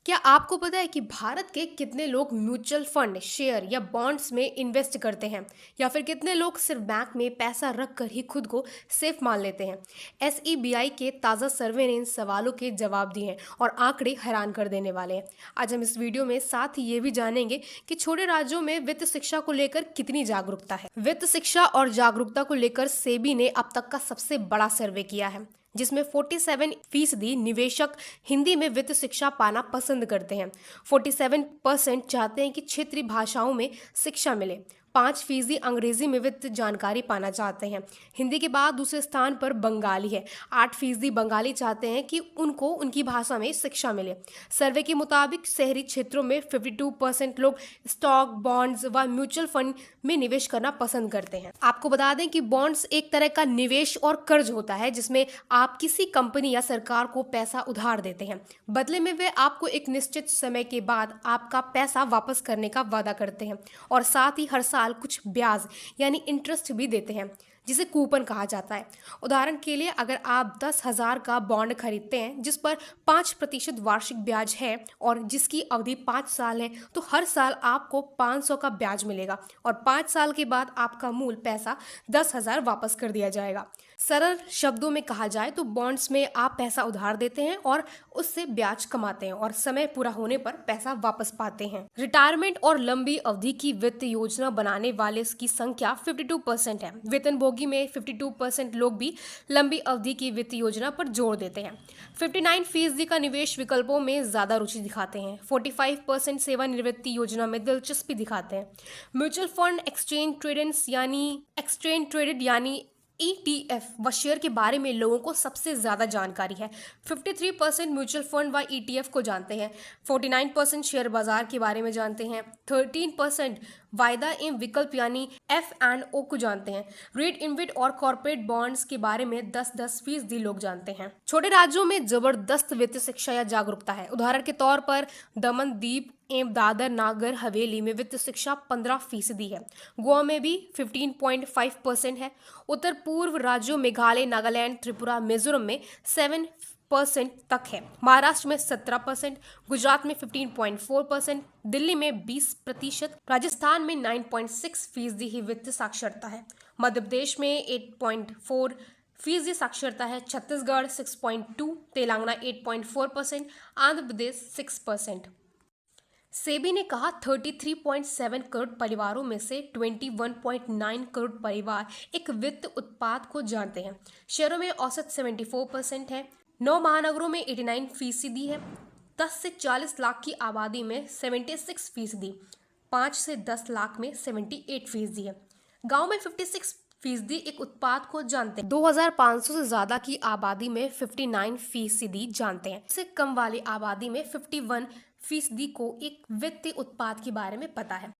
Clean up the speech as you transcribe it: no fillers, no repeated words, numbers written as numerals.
क्या आपको पता है कि भारत के कितने लोग म्यूचुअल फंड, शेयर या बॉन्ड्स में इन्वेस्ट करते हैं, या फिर कितने लोग सिर्फ बैंक में पैसा रख कर ही खुद को सेफ मान लेते हैं? एसईबीआई के ताज़ा सर्वे ने इन सवालों के जवाब दिए हैं और आंकड़े हैरान कर देने वाले हैं। आज हम इस वीडियो में साथ ही ये भी जानेंगे कि छोटे राज्यों में वित्त शिक्षा को लेकर कितनी जागरूकता है। वित्त शिक्षा और जागरूकता को लेकर सेबी ने अब तक का सबसे बड़ा सर्वे किया है, जिसमें 47% निवेशक हिंदी में वित्त शिक्षा पाना पसंद करते हैं। 47% चाहते हैं कि क्षेत्रीय भाषाओं में शिक्षा मिले। 5% अंग्रेजी में वित्त जानकारी पाना चाहते हैं। हिंदी के बाद दूसरे स्थान पर बंगाली है। 8% बंगाली चाहते हैं कि उनको उनकी भाषा में शिक्षा मिले। सर्वे के मुताबिक शहरी क्षेत्रों में 52% लोग स्टॉक, बॉन्ड्स व म्यूचुअल फंड में निवेश करना पसंद करते हैं। आपको बता दें कि बॉन्ड्स एक तरह का निवेश और कर्ज होता है, जिसमें आप किसी कंपनी या सरकार को पैसा उधार देते हैं। बदले में वे आपको एक निश्चित समय के बाद आपका पैसा वापस करने का वादा करते हैं और साथ ही हर साल कुछ ब्याज यानी इंटरेस्ट भी देते हैं, जिसे कूपन कहा जाता है। उदाहरण के लिए, अगर आप 10,000 का बॉन्ड खरीदते हैं जिस पर 5% वार्षिक ब्याज है और जिसकी अवधि 5 साल है, तो हर साल आपको 500 का ब्याज मिलेगा और 5 साल के बाद आपका मूल पैसा 10,000 वापस कर दिया जाएगा। सरल शब्दों में कहा जाए तो बॉन्ड्स में आप पैसा उधार देते हैं और उससे ब्याज कमाते हैं और समय पूरा होने पर पैसा वापस पाते हैं। रिटायरमेंट और लंबी अवधि की वित्त योजना बनाने वाले की संख्या 52% है। वेतनभोगी में 52% लोग भी लंबी अवधि की वित्त योजना पर जोर देते हैं। 59% का निवेश विकल्पों में ज्यादा रुचि दिखाते हैं। 45% सेवानिवृत्ति योजना में दिलचस्पी दिखाते हैं। म्यूचुअल फंड, एक्सचेंज ट्रेडेड यानी ETF व शेयर के बारे में लोगों को सबसे ज्यादा जानकारी है। 53% म्यूचुअल फंड व ETF को जानते हैं। 49% शेयर बाजार के बारे में जानते हैं। 13% वायदा एवं विकल्प यानी F&O को जानते हैं। रीड, इन्वेट और कॉर्पोरेट बॉन्ड्स के बारे में 10% लोग जानते हैं। छोटे राज्यों में जबरदस्त वित्त शिक्षा या जागरूकता है। उदाहरण के तौर पर दमन दीप एवं दादर नागर हवेली में वित्त शिक्षा 15% है। गोवा में भी 15.5% है। उत्तर पूर्व राज्यों मेघालय, नागालैंड, त्रिपुरा, मिजोरम में 7% तक है। महाराष्ट्र में 17%, गुजरात में 15.4%, दिल्ली में 20%, राजस्थान में 9.6% ही वित्त साक्षरता है। मध्य प्रदेश में 8.4% साक्षरता है। छत्तीसगढ़ 6.2%, तेलंगाना 8.4%, आंध्र प्रदेश 6%। सेबी ने कहा 33.7 करोड़ परिवारों में से 21.9 करोड़ परिवार एक वित्त उत्पाद को जानते हैं। शहरों में औसत 74% है। 9 महानगरों में 89% है। 10 से 40 लाख की आबादी में 76%, 5 से 10 लाख में 78% है। गांव में 56% एक उत्पाद को जानते हैं। 2,500 से ज्यादा की आबादी में 59% जानते हैं। इससे कम वाली आबादी में 51% को एक वित्तीय उत्पाद के बारे में पता है।